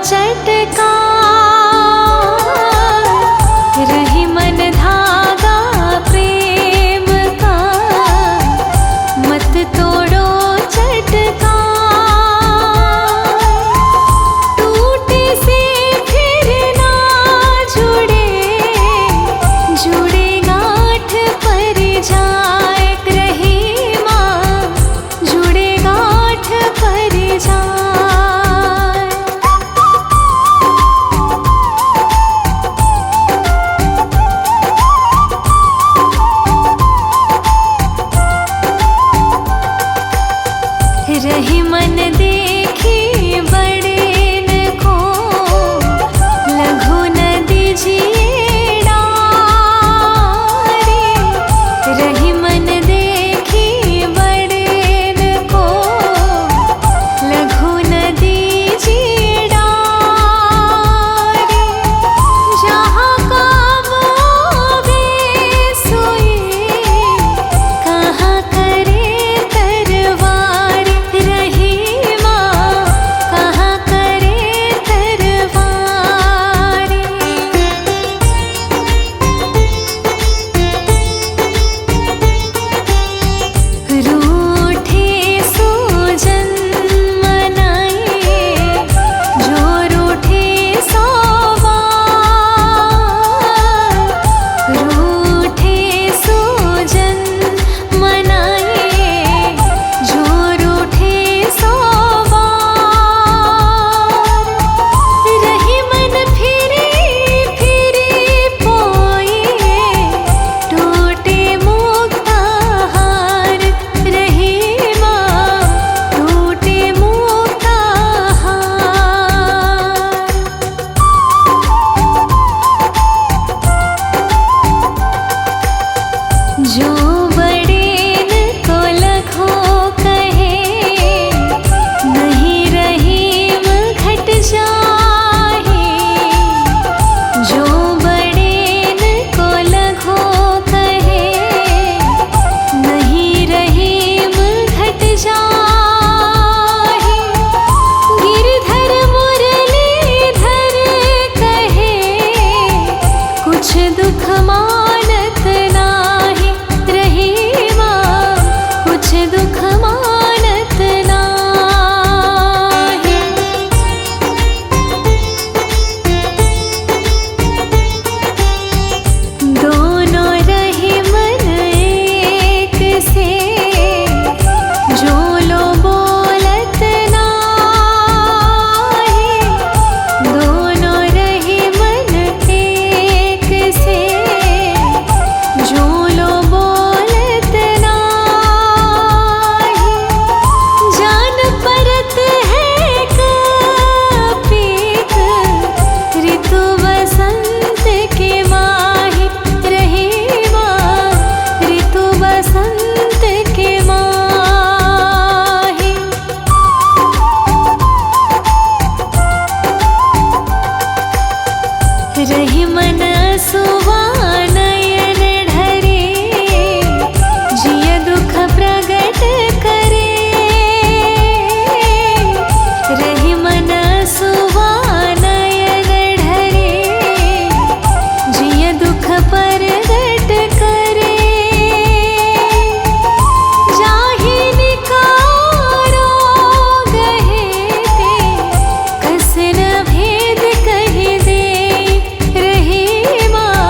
चटका रही मन धागा प्रेम का, मत तोड़ो चटका। टूटे से फिर ना जुड़े, जुड़े गांठ पर जाए रही माँ, जुड़े गांठ पर जाए। रही मन देखी बड़े न को, लघु नदी जिए डारे। रही मन देखी बड़े न को, लघु नदी जिए डारे। जहाँ काम आवे सोए, कहाँ करे तरवार रही माँ, कहाँ करे तरवार। रूठे सूजन मनाए, जो रूठे सो बार। रूठे सूजन मनाए, जो रूठे सो बार। रही मन फिरे फिरे पोए, टूटे मुक्ता हार रही माँ, टूटे मुक्ता हार। जो बड़ेन को लखो कहे, नहीं रहीम घट जाहे। जो बड़ेन को लखो कहे, नहीं रहीम घट जाहे। गिरधर मुरलीधर कहे, कुछ दुख मानत नाही रही माँ, कुछ दुख मानत नाही। दोनों रही मन एक से, जो लो बोलत नाही। दोनों रही मन एक से, जो लो बोलत नाही। जान परत है कपीक, ऋतु बसंत के माही रही माँ, ऋतु बसंत के माही। रही मन सुवा नयन ढरे, जिय दुख प्रगट करे। रही मन सुवा नयन ढरे, जिय दुख प्रगट करे। जाहि निकारो गहे ते, कस न भेद कहि दे रही माँ,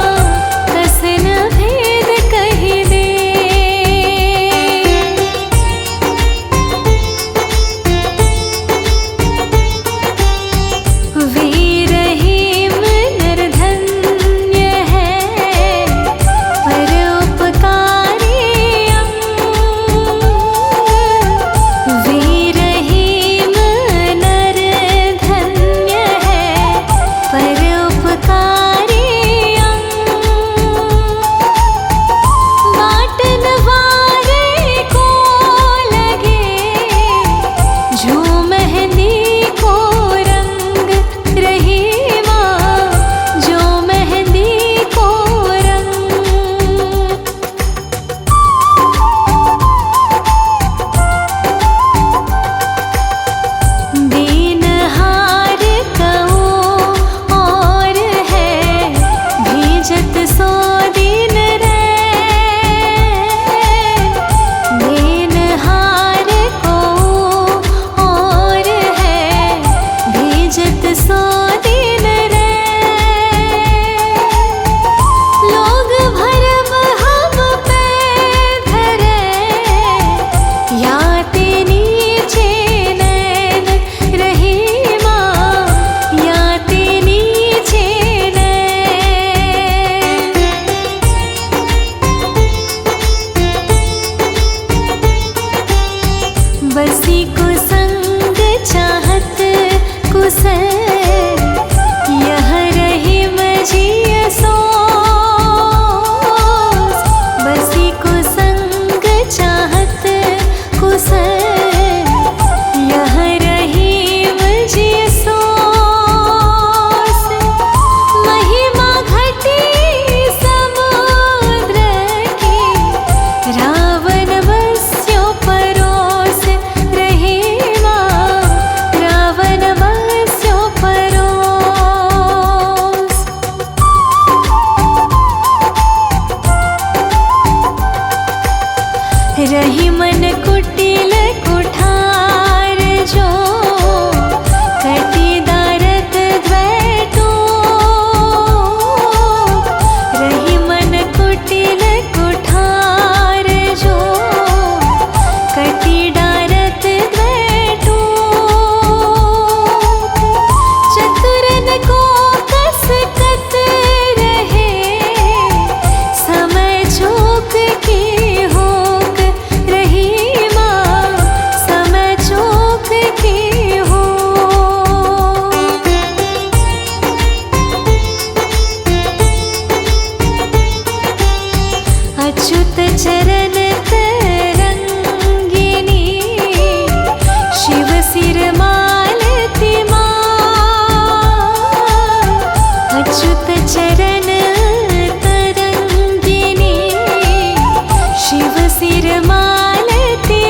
कुशल यह रहीम जिय सोस बसी को संग चाहत कुशल यह रहीम जिय सोस महिमा घटी समुद्र की रावण बस्यो परोस रहीमा रावण बस्यो परोस रही मन कुटिल कुठार जो कटी दारत द्वैटो रही मन कुटिल कुठार जो कटी डारत द्वैटो चतुरन को कस कत रहे समय चूक की होक रहीमा समय चूक की हो अच्युत चरण तरंगिनी शिव सिर मालती अच्युत चरण तरंगिनी शिव सिर मालती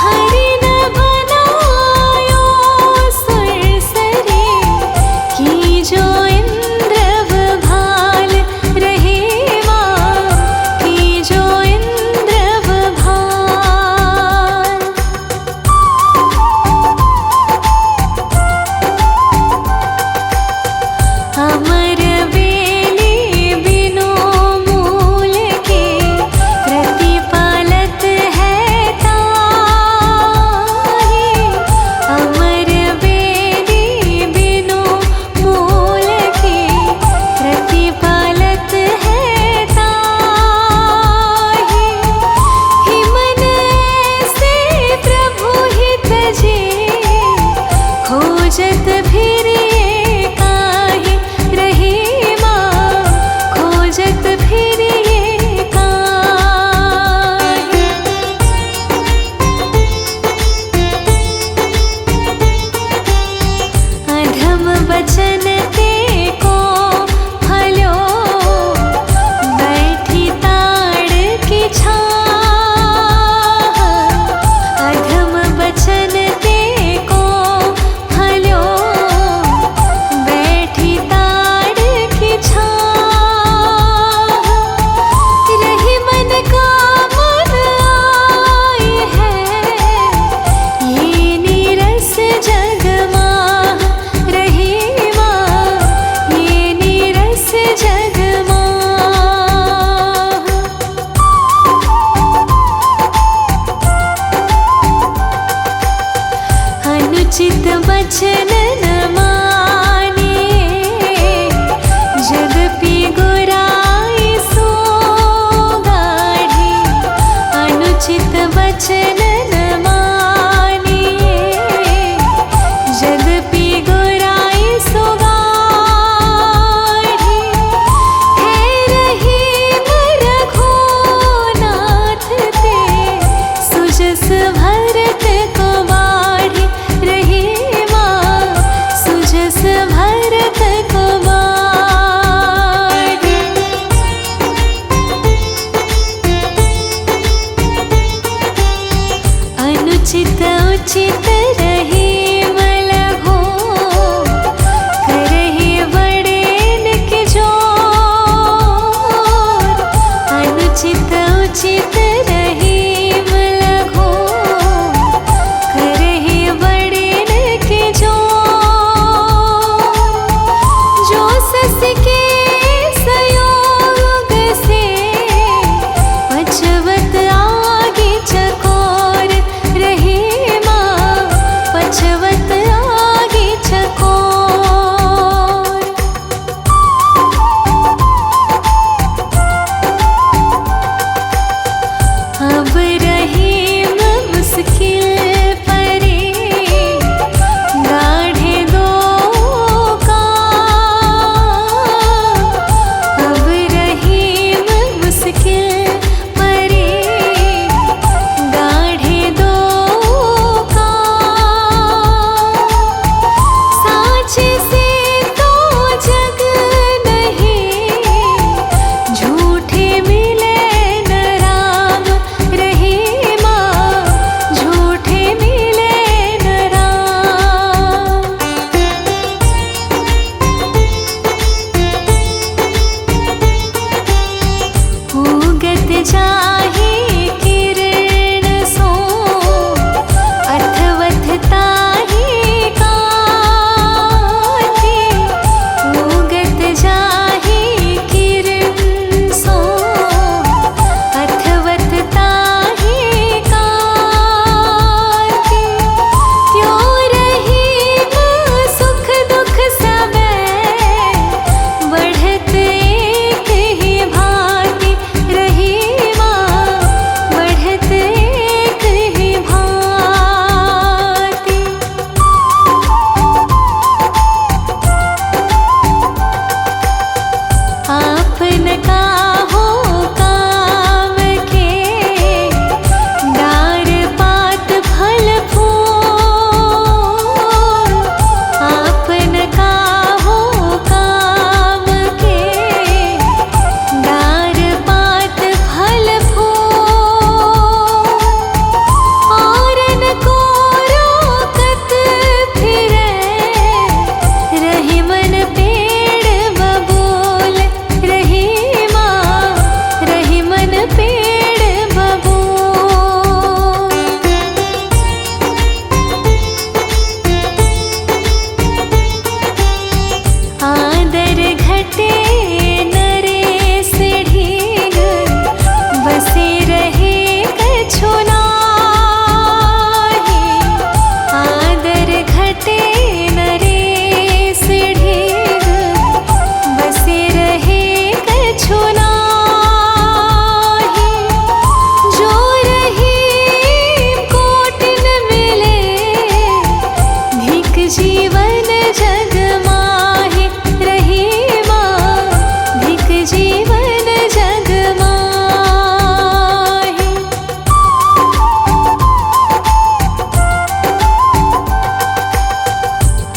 हरि न बनायो सुरसरी की जो इंद्र भाल रहीमा की जो इंद्र भाल अमर बेली बिनु मूल के प्रतिपालत है ताहि अमर बेली बिनु मूल के प्रतिपालत है ताहि हिमन से प्रभु हित जे खोजत फिरे काहे रहीमा खोजत फिरे काहे अधम बचन ते को फलो बैठी ताड़ की छाह अधम बचन ते को फलो बैठी ताड़ की छाह रही मन का मन आई है ये नीरस जगमाह रहीमा ये नीरस जगमाह अनुचित वचन न मानिए जद्यपि गुराई सो गाढ़ी अनुचित वचन न मानिए जद्यपि गुराई सो गाढ़ी है रहीम रघुनाथ ते सुजस भरत को बाढ़ी रहीमा सुजस कटे नरेश ढेग बसे रहे कछु नाही। जो रहीम कोटिन मिले धिक जीवन जग माहि। रहीमा धिक जीवन जग माहि।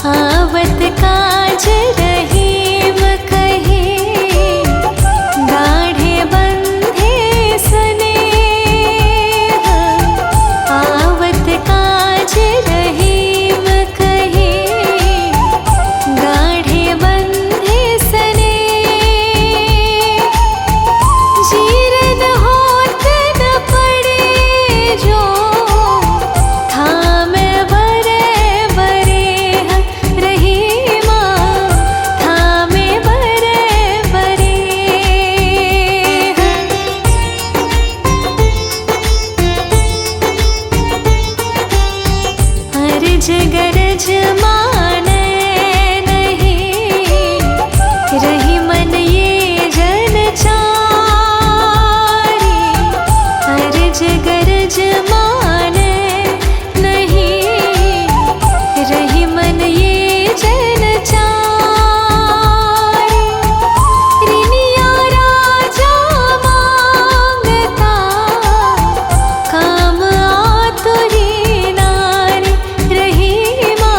आवत काज रहीम कहे गाढ़े बंधे स्नेह। आवत काज रहीम कहे गाढ़े बंधे स्नेह। जीरन होत न पड़े जो थामे बरे बरे। रहीमा थामे बरे बरे। अर्ज गरज माने नहीं रही मन ये जन चारी। अर्ज गरज माने नहीं रही मन ये जन चारी। रिनिया राजा मांगता काम आतुरी नारी। रहीमा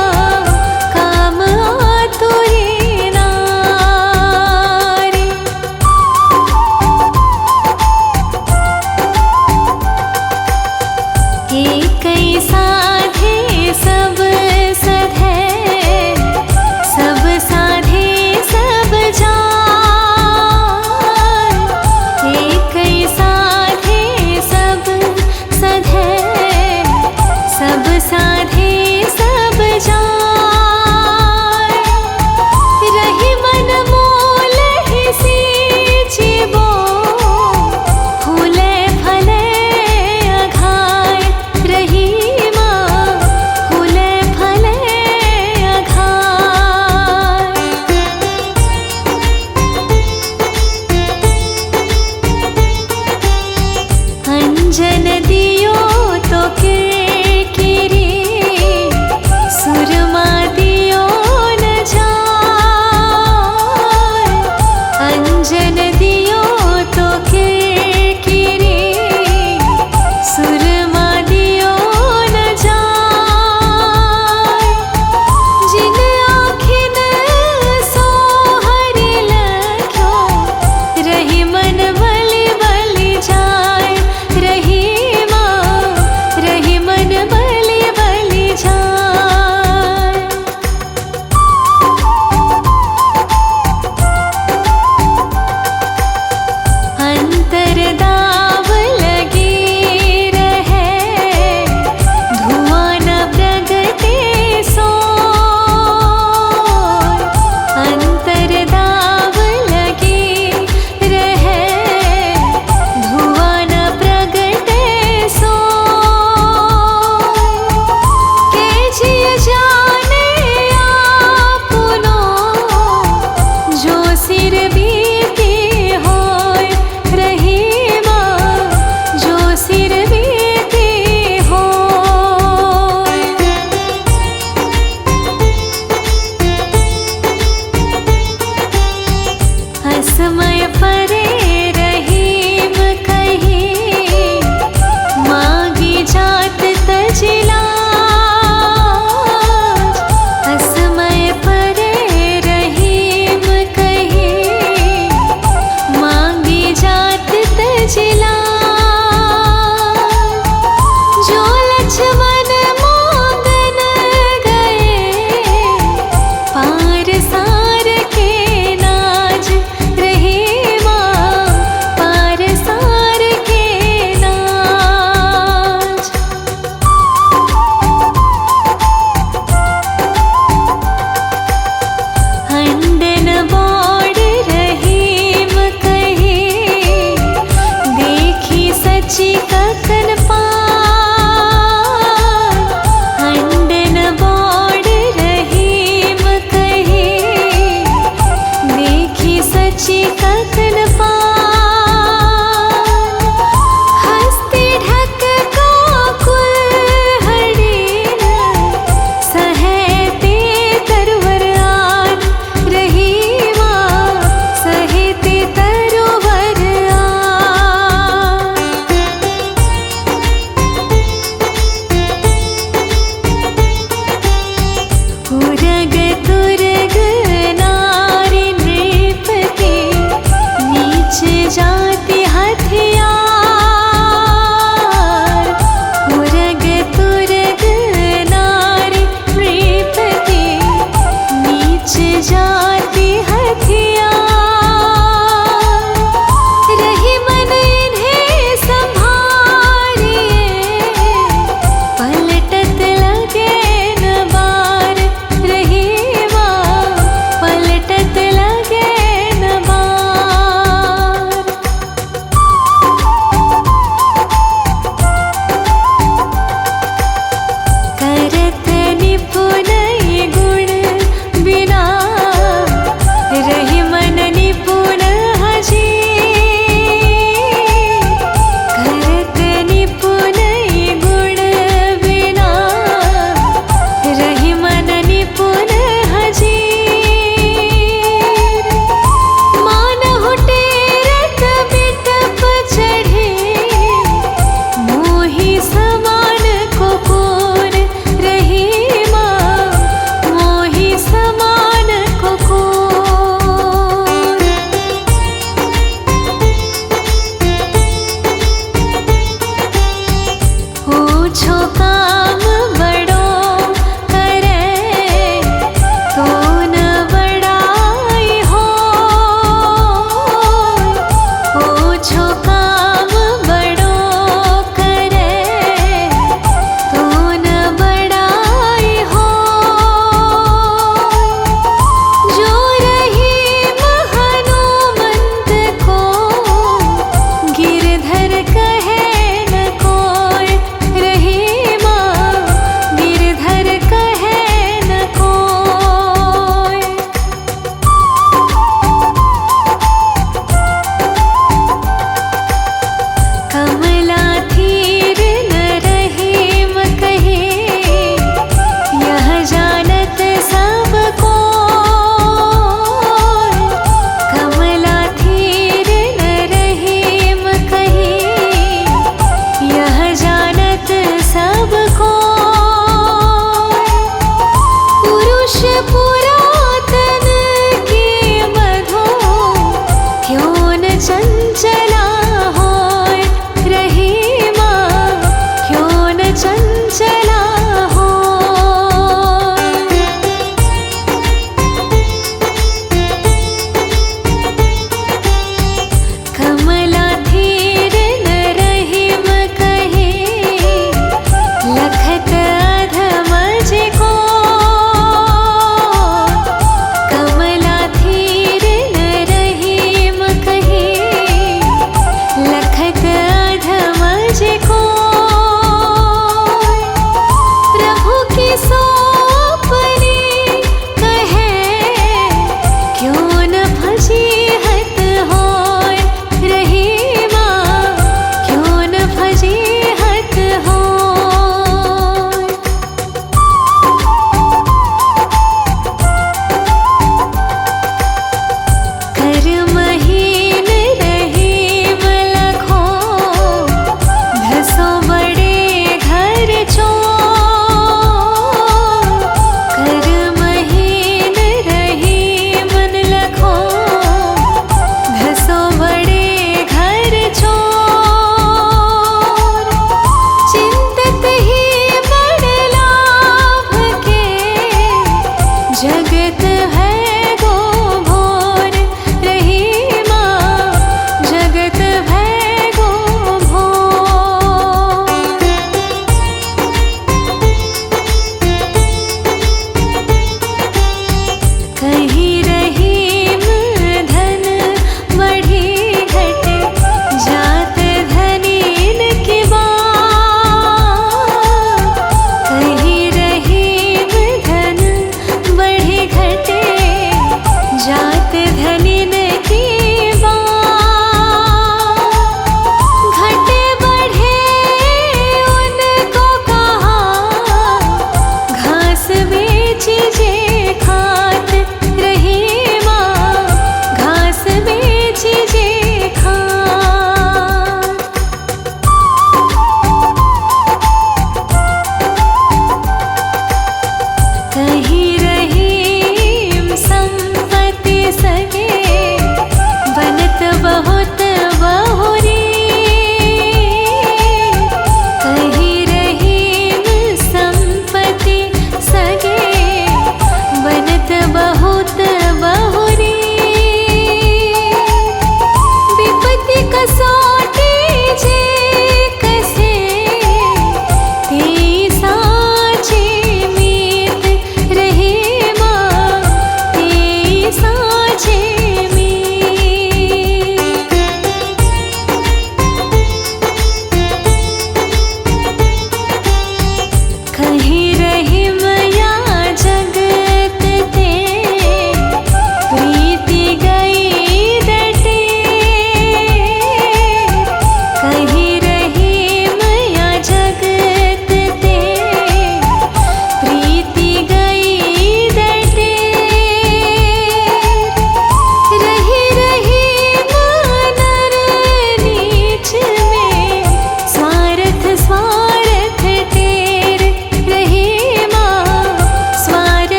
जगत है